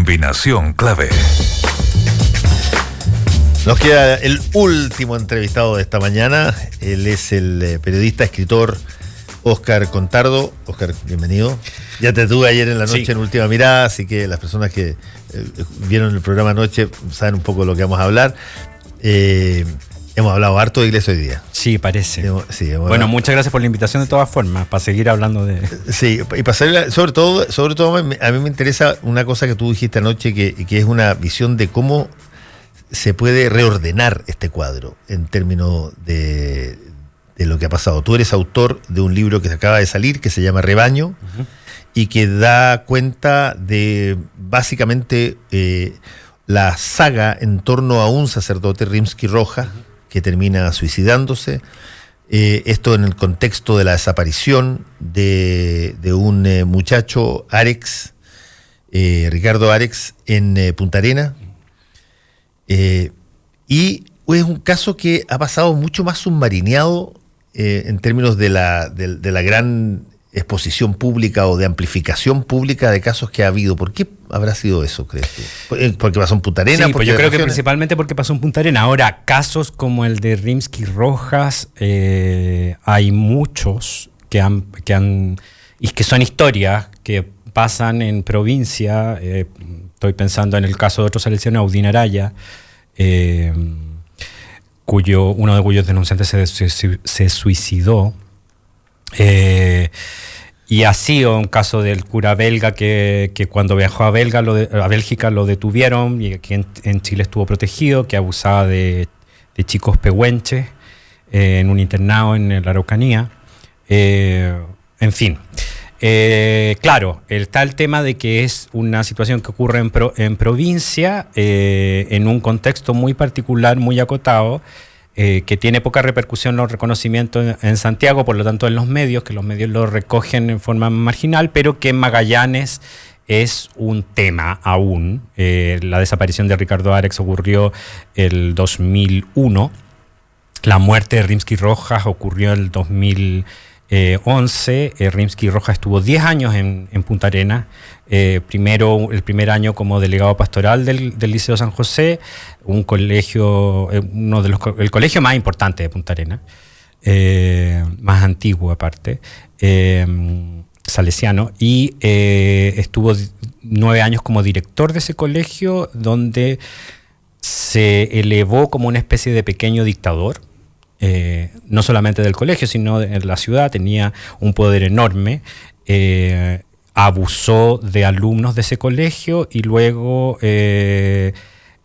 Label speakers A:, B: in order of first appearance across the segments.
A: Combinación clave.
B: Nos queda el último entrevistado de esta mañana. Él es el periodista, escritor Óscar Contardo. Óscar, bienvenido. Ya te tuve ayer en la noche en Última Mirada, así que las personas que vieron el programa anoche saben un poco de lo que vamos a hablar. Hemos hablado harto de iglesia hoy día.
C: Sí, parece.
B: Bueno,
C: muchas gracias por la invitación de todas formas, para seguir hablando de...
B: Sí, y para sobre todo a mí me interesa una cosa que tú dijiste anoche, que es una visión de cómo se puede reordenar este cuadro en términos de lo que ha pasado. Tú eres autor de un libro que acaba de salir, que se llama Rebaño, y que da cuenta de básicamente la saga en torno a un sacerdote, Rimsky-Rojas, que termina suicidándose. Esto en el contexto de la desaparición de un muchacho, Arex, Ricardo Arex, en Punta Arenas. Y es un caso que ha pasado mucho más submarineado en términos de la gran exposición pública o de amplificación pública de casos que ha habido. ¿Por qué habrá sido eso, crees tú? ¿Porque pasó en Punta Arenas?
C: Sí, pues yo creo que principalmente porque pasó en Punta Arenas. Ahora, casos como el de Rimsky-Rojas, hay muchos que son historias que pasan en provincia. Estoy pensando en el caso de otro salesiano, Audín Araya, uno de cuyos denunciantes se suicidó. Y así, un caso del cura belga que cuando viajó a Bélgica lo detuvieron, y aquí en Chile estuvo protegido, que abusaba de chicos pehuenches en un internado en la Araucanía. En fin. Claro, está el tema de que es una situación que ocurre en provincia, en un contexto muy particular, muy acotado, que tiene poca repercusión o reconocimiento en Santiago, por lo tanto en los medios, que los medios lo recogen en forma marginal, pero que en Magallanes es un tema aún. La desaparición de Ricardo Arex ocurrió el 2001, la muerte de Rimsky-Rojas ocurrió el 2011. Rimsky-Rojas estuvo 10 años en Punta Arenas, el primer año como delegado pastoral del Liceo San José, un colegio, el colegio más importante de Punta Arenas, más antiguo aparte, salesiano, y estuvo 9 años como director de ese colegio, donde se elevó como una especie de pequeño dictador. No solamente del colegio, sino en la ciudad, tenía un poder enorme, abusó de alumnos de ese colegio y luego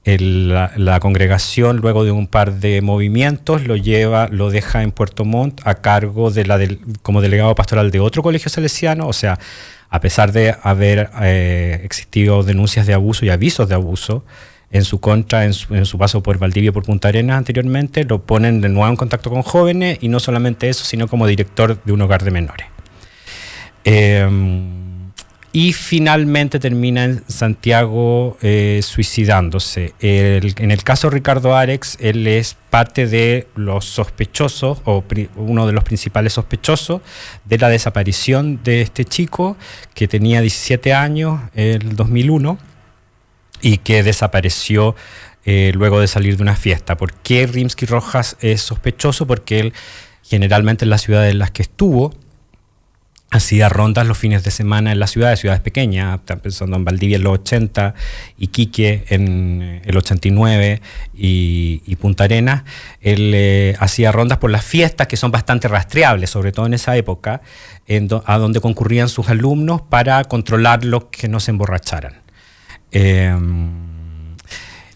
C: la congregación, luego de un par de movimientos, lo deja en Puerto Montt a cargo como delegado pastoral de otro colegio salesiano. O sea, a pesar de haber existido denuncias de abuso y avisos de abuso en su contra, en su paso por Valdivia, por Punta Arenas anteriormente, lo ponen de nuevo en contacto con jóvenes, y no solamente eso, sino como director de un hogar de menores. Y finalmente termina en Santiago suicidándose. En el caso de Ricardo Arex, él es parte de los sospechosos, o uno de los principales sospechosos de la desaparición de este chico, que tenía 17 años en el 2001, y que desapareció luego de salir de una fiesta. ¿Por qué Rimsky-Rojas es sospechoso? Porque él, generalmente en las ciudades en las que estuvo, hacía rondas los fines de semana en las ciudades pequeñas, están pensando en Valdivia en los 80, Iquique en el 89 y Punta Arenas. Él hacía rondas por las fiestas, que son bastante rastreables, sobre todo en esa época, a donde concurrían sus alumnos para controlarlos que no se emborracharan.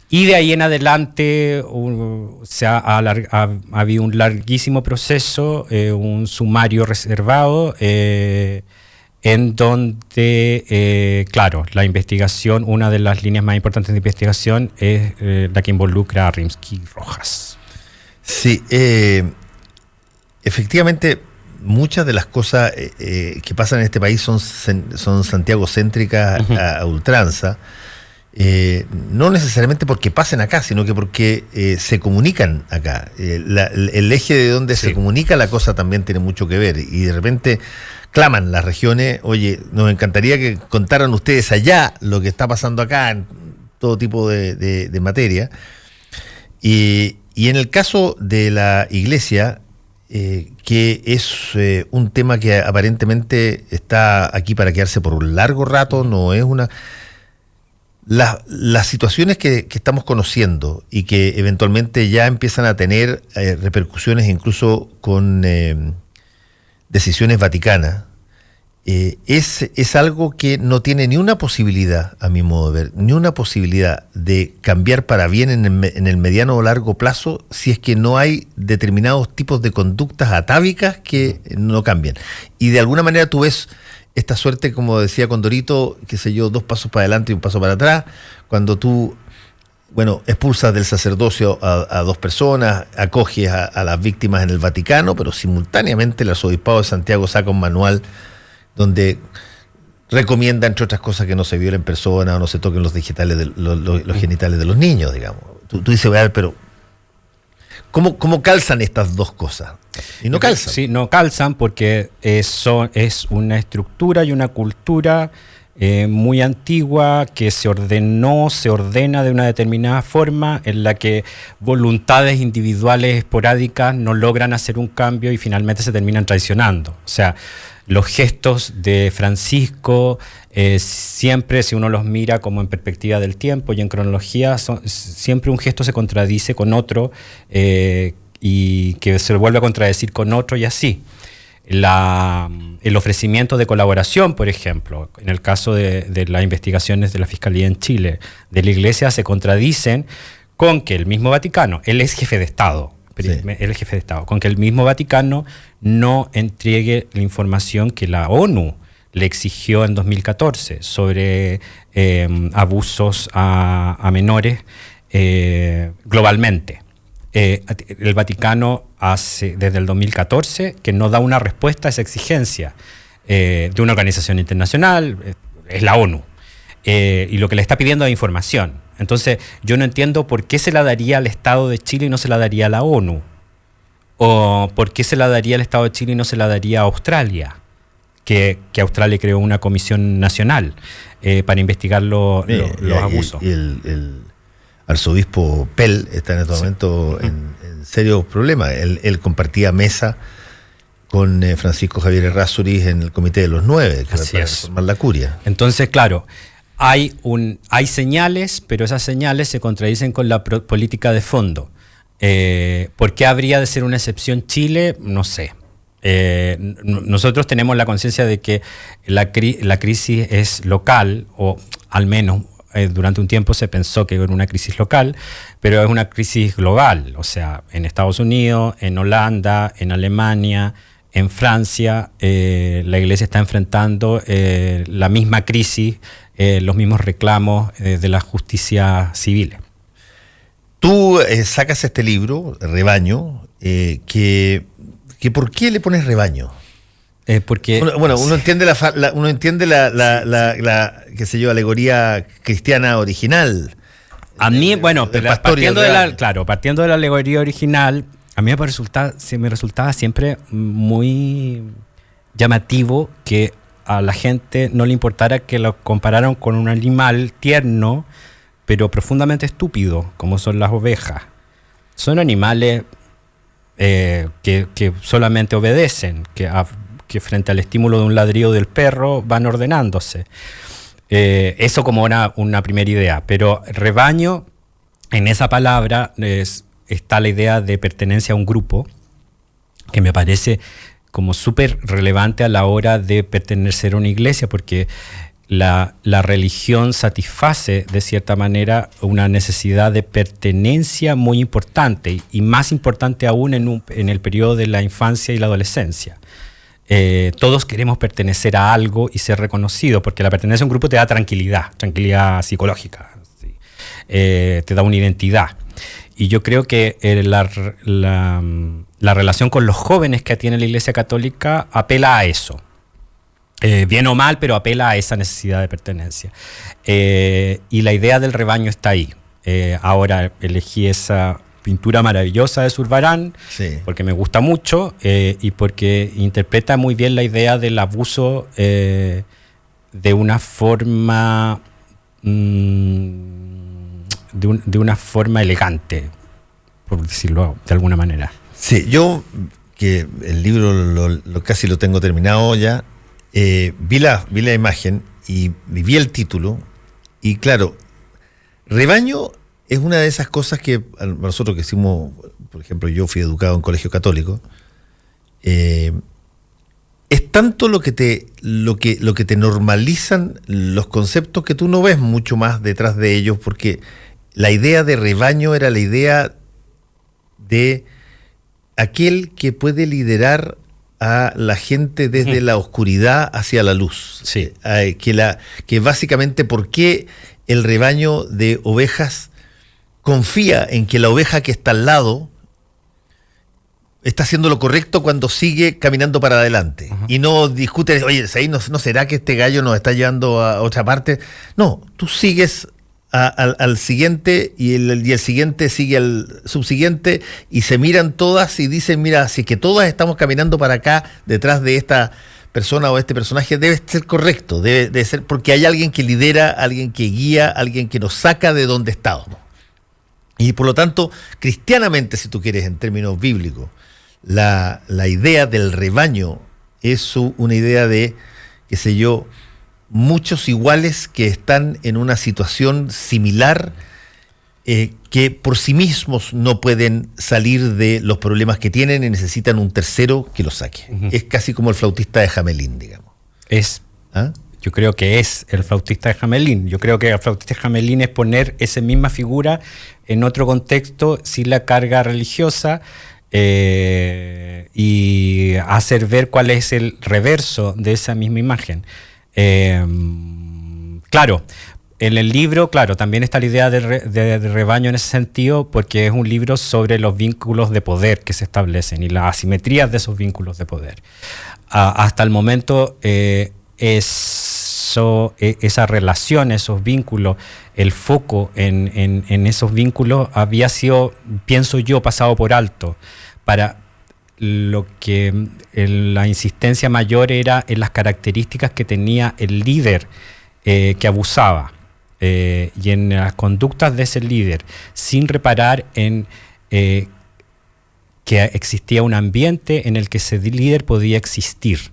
C: Y de ahí en adelante ha habido un larguísimo proceso, un sumario reservado, en donde, claro, la investigación, una de las líneas más importantes de investigación es la que involucra a Rimsky-Rojas. Sí,
B: efectivamente, muchas de las cosas que pasan en este país son santiagocéntricas a ultranza. No necesariamente porque pasen acá, sino que porque se comunican acá. El eje de donde se comunica la cosa también tiene mucho que ver. Y de repente, claman las regiones, oye, nos encantaría que contaran ustedes allá lo que está pasando acá en todo tipo de materia. Y en el caso de la iglesia, que es un tema que aparentemente está aquí para quedarse por un largo rato, no es una... Las situaciones que estamos conociendo y que eventualmente ya empiezan a tener repercusiones incluso con decisiones vaticanas, es algo que no tiene ni una posibilidad, a mi modo de ver, ni una posibilidad de cambiar para bien en el mediano o largo plazo si es que no hay determinados tipos de conductas atávicas que no cambian. Y de alguna manera tú ves esta suerte, como decía Condorito, qué sé yo, 2 pasos para adelante y 1 paso para atrás, cuando tú, bueno, expulsas del sacerdocio a 2 personas, acoges a las víctimas en el Vaticano, pero simultáneamente el arzobispado de Santiago saca un manual donde recomienda, entre otras cosas, que no se violen personas o no se toquen los genitales de los niños, digamos. Tú dices, a ver, pero ¿cómo calzan estas 2 cosas? Y no calzan.
C: Sí, no calzan porque es una estructura y una cultura muy antigua que se ordena de una determinada forma en la que voluntades individuales esporádicas no logran hacer un cambio y finalmente se terminan traicionando. O sea, los gestos de Francisco, siempre, si uno los mira como en perspectiva del tiempo y en cronología, siempre un gesto se contradice con otro y que se vuelve a contradecir con otro y así. El ofrecimiento de colaboración, por ejemplo, en el caso de las investigaciones de la Fiscalía en Chile, de la Iglesia, se contradicen con que el mismo Vaticano, él es jefe de Estado, sí. Él es jefe de Estado, con que el mismo Vaticano no entregue la información que la ONU le exigió en 2014 sobre abusos a menores globalmente. El Vaticano hace desde el 2014 que no da una respuesta a esa exigencia de una organización internacional, es la ONU, y lo que le está pidiendo es información. Entonces yo no entiendo por qué se la daría al Estado de Chile y no se la daría a la ONU, o por qué se la daría al Estado de Chile y no se la daría a Australia, que Australia creó una comisión nacional para investigar los abusos.
B: Y el arzobispo Pell está en este momento en serios problemas. Él compartía mesa con Francisco Javier Errázuriz en el Comité de los 9, que para reformar la curia.
C: Entonces, claro, hay señales, pero esas señales se contradicen con la política de fondo. ¿Por qué habría de ser una excepción Chile? No sé. Nosotros tenemos la conciencia de que la crisis es local, o al menos durante un tiempo se pensó que era una crisis local, pero es una crisis global. O sea, en Estados Unidos, en Holanda, en Alemania, en Francia, la Iglesia está enfrentando la misma crisis, los mismos reclamos de la justicia civil.
B: Tú sacas este libro, Rebaño, que ¿por qué le pones rebaño?
C: Porque
B: uno entiende la qué sé yo, alegoría cristiana original.
C: A mí, partiendo de la alegoría original, a mí me resultaba siempre muy llamativo que a la gente no le importara que lo compararon con un animal tierno, pero profundamente estúpido, como son las ovejas. Son animales que solamente obedecen, que frente al estímulo de un ladrido del perro van ordenándose. Eso como una primera idea. Pero rebaño, en esa palabra está la idea de pertenencia a un grupo, que me parece como súper relevante a la hora de pertenecer a una iglesia, porque la religión satisface de cierta manera una necesidad de pertenencia muy importante, y más importante aún en el periodo de la infancia y la adolescencia. Todos queremos pertenecer a algo y ser reconocidos, porque la pertenencia a un grupo te da tranquilidad psicológica, ¿sí? Te da una identidad. Y yo creo que la relación con los jóvenes que tiene la Iglesia Católica apela a eso. Bien o mal, pero apela a esa necesidad de pertenencia. Y la idea del rebaño está ahí. Ahora elegí esa pintura maravillosa de Zurbarán,
B: Sí.
C: porque me gusta mucho y porque interpreta muy bien la idea del abuso de una forma de una forma elegante, por decirlo de alguna manera.
B: Sí, yo que el libro casi lo tengo terminado ya, vi la imagen y vi el título y claro, rebaño es una de esas cosas que nosotros que hicimos, por ejemplo, yo fui educado en colegio católico, es tanto lo que te normalizan los conceptos que tú no ves mucho más detrás de ellos, porque la idea de rebaño era la idea de aquel que puede liderar a la gente desde la oscuridad hacia la luz.
C: Sí.
B: Que básicamente, ¿por qué el rebaño de ovejas confía en que la oveja que está al lado está haciendo lo correcto cuando sigue caminando para adelante? Y no discute, oye, ¿no será que este gallo nos está llevando a otra parte? No, tú sigues al siguiente y el siguiente sigue al subsiguiente y se miran todas y dicen, mira, si que todas estamos caminando para acá detrás de esta persona o este personaje, debe ser correcto, debe ser porque hay alguien que lidera, alguien que guía, alguien que nos saca de donde estábamos. Y por lo tanto, cristianamente, si tú quieres, en términos bíblicos, la idea del rebaño es una idea de, qué sé yo, muchos iguales que están en una situación similar, que por sí mismos no pueden salir de los problemas que tienen y necesitan un tercero que los saque. Es casi como el flautista de Hamelin, digamos.
C: Yo creo que es el flautista de Hamelin. Yo creo que el flautista de Hamelin es poner esa misma figura en otro contexto, sin la carga religiosa, y hacer ver cuál es el reverso de esa misma imagen. Claro, en el libro, claro, también está la idea de rebaño en ese sentido, porque es un libro sobre los vínculos de poder que se establecen y las asimetrías de esos vínculos de poder. Hasta el momento, esa relación, esos vínculos, el foco en esos vínculos había sido, pienso yo, pasado por alto. Para lo que la insistencia mayor era en las características que tenía el líder que abusaba, y en las conductas de ese líder, sin reparar en que existía un ambiente en el que ese líder podía existir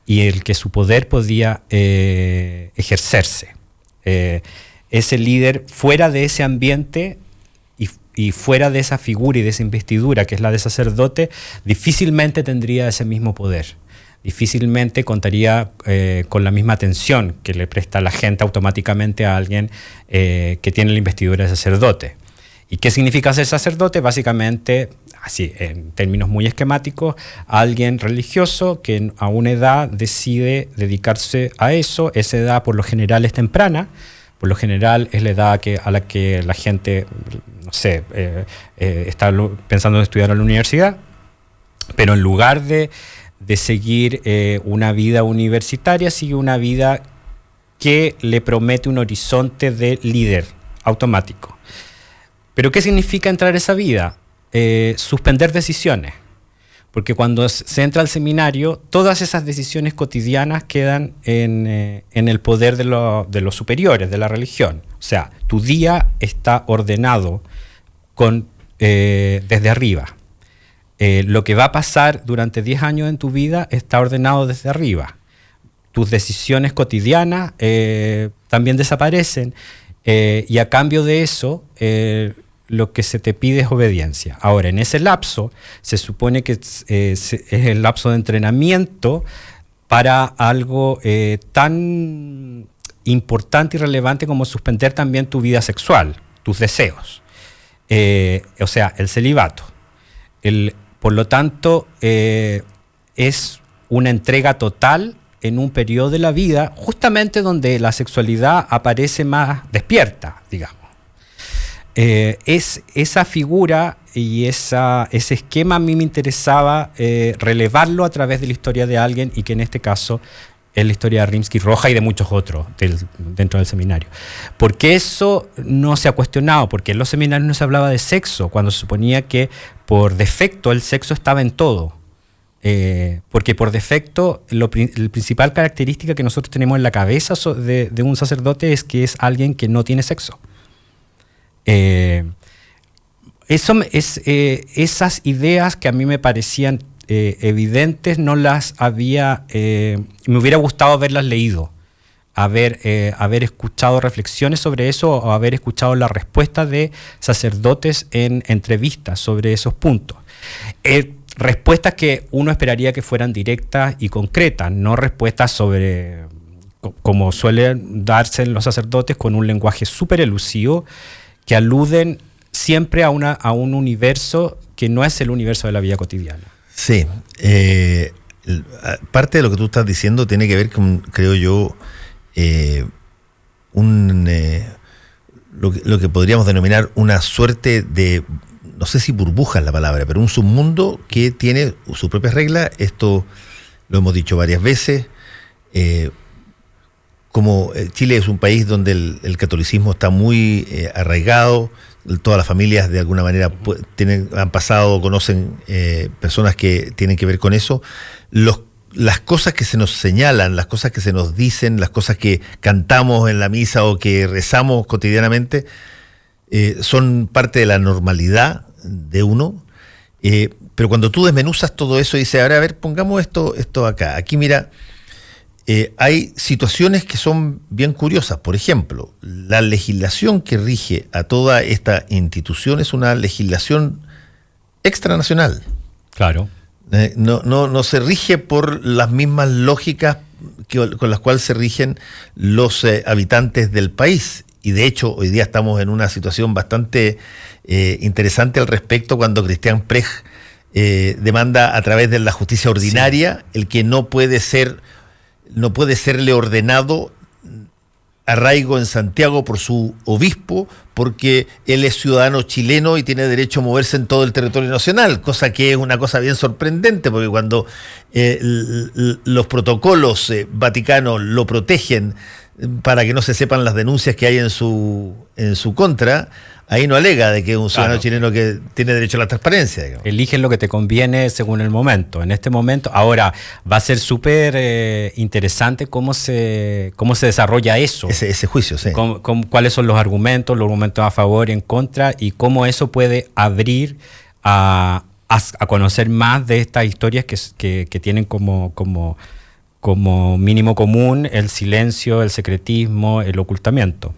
C: y el que su poder podía ejercerse. Ese líder, fuera de ese ambiente y fuera de esa figura y de esa investidura que es la de sacerdote, difícilmente tendría ese mismo poder. Difícilmente contaría con la misma atención que le presta la gente automáticamente a alguien que tiene la investidura de sacerdote. ¿Y qué significa ser sacerdote? Básicamente, así, en términos muy esquemáticos, alguien religioso que a una edad decide dedicarse a eso. Esa edad por lo general es temprana. Por lo general es la edad a la que la gente, no sé, está pensando en estudiar en la universidad, pero en lugar de seguir una vida universitaria, sigue una vida que le promete un horizonte de líder automático. ¿Pero qué significa entrar a esa vida? Suspender decisiones. Porque cuando se entra al seminario, todas esas decisiones cotidianas quedan en el poder de los superiores, de la religión. O sea, tu día está ordenado desde arriba. Lo que va a pasar durante 10 años en tu vida está ordenado desde arriba. Tus decisiones cotidianas también desaparecen, y a cambio de eso, lo que se te pide es obediencia. Ahora, en ese lapso, se supone que es el lapso de entrenamiento para algo tan importante y relevante como suspender también tu vida sexual, tus deseos. O sea, el celibato. Por lo tanto, es una entrega total en un periodo de la vida, justamente donde la sexualidad aparece más despierta, digamos. Es esa figura y ese esquema a mí me interesaba relevarlo a través de la historia de alguien, y que en este caso es la historia de Rimsky-Roja y de muchos otros dentro del seminario. ¿Por qué eso no se ha cuestionado? Porque en los seminarios no se hablaba de sexo, cuando se suponía que por defecto el sexo estaba en todo. Porque por defecto la principal característica que nosotros tenemos en la cabeza de un sacerdote es que es alguien que no tiene sexo. Esas ideas que a mí me parecían evidentes no las había, me hubiera gustado haberlas leído, haber escuchado reflexiones sobre eso o haber escuchado la respuesta de sacerdotes en entrevistas sobre esos puntos. Respuestas que uno esperaría que fueran directas y concretas, no respuestas sobre, como suelen darse en los sacerdotes, con un lenguaje súper elusivo que aluden siempre a un universo que no es el universo de la vida cotidiana.
B: Sí, parte de lo que tú estás diciendo tiene que ver con, creo yo, lo que podríamos denominar una suerte de, no sé si burbuja es la palabra, pero un submundo que tiene sus propias reglas. Esto lo hemos dicho varias veces. Como Chile es un país donde el catolicismo está muy arraigado, todas las familias de alguna manera han pasado o conocen personas que tienen que ver con eso. Las cosas que se nos señalan, las cosas que se nos dicen, las cosas que cantamos en la misa o que rezamos cotidianamente, son parte de la normalidad de uno. Pero cuando tú desmenuzas todo eso y dices, ahora a ver, pongamos esto acá. Aquí mira, hay situaciones que son bien curiosas. Por ejemplo, la legislación que rige a toda esta institución es una legislación extranacional.
C: Claro.
B: No se rige por las mismas lógicas con las cuales se rigen los habitantes del país. Y de hecho, hoy día estamos en una situación bastante interesante al respecto, cuando Christian Precht demanda a través de la justicia ordinaria, sí, el que no puede serle ordenado arraigo en Santiago por su obispo, porque él es ciudadano chileno y tiene derecho a moverse en todo el territorio nacional, cosa que es una cosa bien sorprendente, porque cuando los protocolos vaticanos lo protegen para que no se sepan las denuncias que hay en su contra, ahí no alega de que es un ciudadano chileno que tiene derecho a la transparencia, digamos.
C: Eligen lo que te conviene según el momento. En este momento, ahora va a ser súper interesante cómo se desarrolla eso.
B: Ese juicio, sí.
C: Cuáles son los argumentos a favor y en contra, y cómo eso puede abrir a conocer más de estas historias que tienen como mínimo común el silencio, el secretismo, el ocultamiento.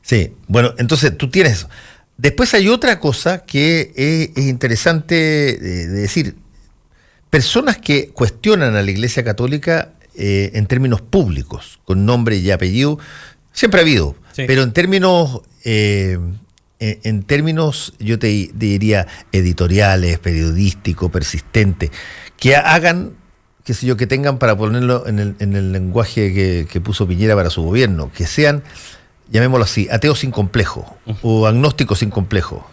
B: Sí, bueno, entonces tú tienes eso. Después hay otra cosa que es interesante de decir. Personas que cuestionan a la Iglesia Católica en términos públicos, con nombre y apellido, siempre ha habido, sí, pero en términos yo te diría editoriales, periodístico, persistente, que hagan, qué sé yo, que tengan, para ponerlo en el lenguaje que puso Piñera para su gobierno, que sean, llamémoslo así, ateos sin complejo o agnósticos sin complejo.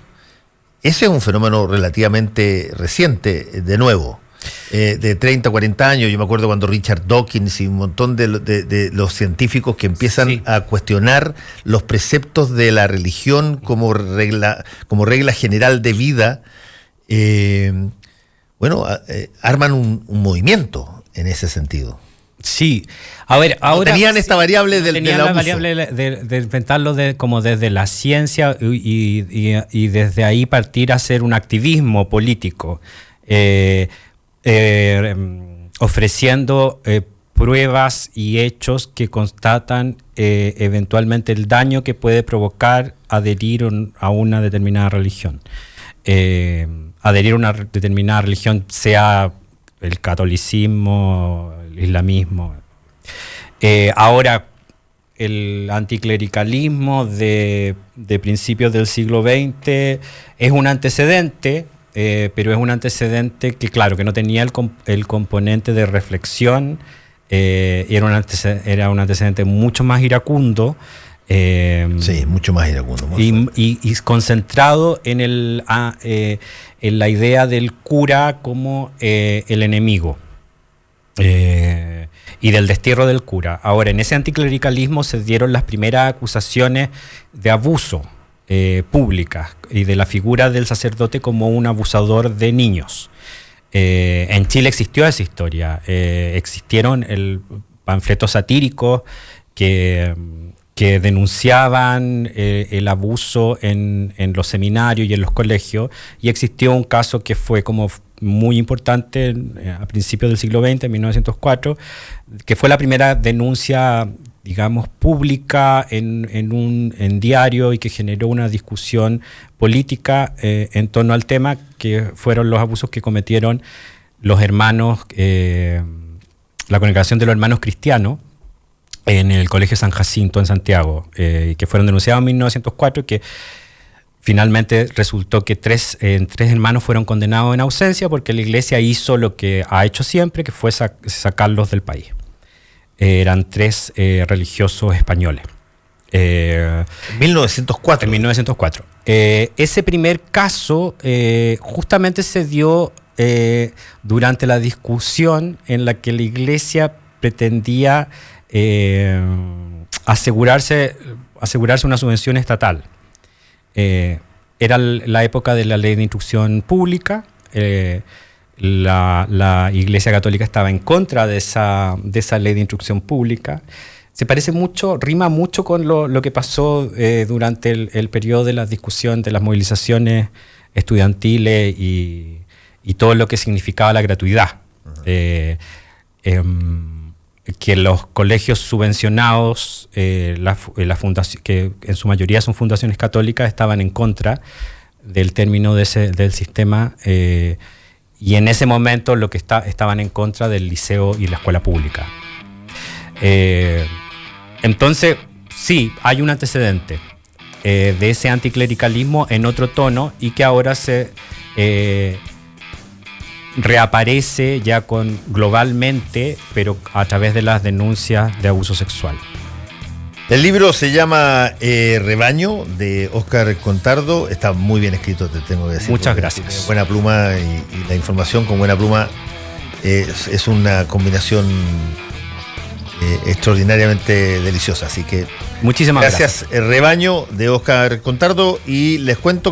B: Ese es un fenómeno relativamente reciente, de nuevo, de 30, 40 años. Yo me acuerdo cuando Richard Dawkins y un montón de los científicos que empiezan, sí, a cuestionar los preceptos de la religión como regla general de vida, arman un movimiento en ese sentido.
C: Sí, a ver, ahora
B: tenían esta variable del
C: tenían
B: del
C: la
B: abuso.
C: variable de enfrentarlo como desde la ciencia y desde ahí partir a hacer un activismo político, ofreciendo pruebas y hechos que constatan eventualmente el daño que puede provocar adherir a una determinada religión. Adherir a una determinada religión, sea el catolicismo, el islamismo. Ahora, el anticlericalismo de principios del siglo XX es un antecedente, pero es un antecedente que, claro, que no tenía el componente de reflexión, era un antecedente mucho más iracundo.
B: Sí, mucho más iracundo.
C: Y concentrado en la idea del cura como el enemigo. y del destierro del cura. Ahora, en ese anticlericalismo se dieron las primeras acusaciones de abuso públicas y de la figura del sacerdote como un abusador de niños. En Chile existió esa historia. Existieron panfletos satíricos que denunciaban el abuso en los seminarios y en los colegios, y existió un caso que fue como muy importante a principios del siglo XX, en 1904, que fue la primera denuncia, digamos, pública en diario y que generó una discusión política en torno al tema, que fueron los abusos que cometieron los hermanos, la congregación de los hermanos cristianos, en el Colegio San Jacinto en Santiago, que fueron denunciados en 1904, que finalmente resultó que tres hermanos fueron condenados en ausencia porque la Iglesia hizo lo que ha hecho siempre, que fue sacarlos del país. Eran 3 religiosos españoles.
B: 1904.
C: En 1904. Ese primer caso justamente se dio durante la discusión en la que la Iglesia pretendía asegurarse una subvención estatal. Era la época de la ley de instrucción pública. La Iglesia Católica estaba en contra de esa ley de instrucción pública. Se parece mucho, rima mucho con lo que pasó durante el periodo de la discusión de las movilizaciones estudiantiles y todo lo que significaba la gratuidad. Que los colegios subvencionados, que en su mayoría son fundaciones católicas, estaban en contra del término del sistema, y en ese momento estaban en contra del liceo y la escuela pública. Entonces, sí, hay un antecedente de ese anticlericalismo en otro tono, y que ahora se reaparece ya globalmente, pero a través de las denuncias de abuso sexual.
B: El libro se llama Rebaño, de Óscar Contardo. Está muy bien escrito, te tengo que decir.
C: Muchas gracias.
B: Buena pluma, y la información con buena pluma es una combinación extraordinariamente deliciosa. Así que
C: muchísimas gracias.
B: Rebaño, de Óscar Contardo, y les cuento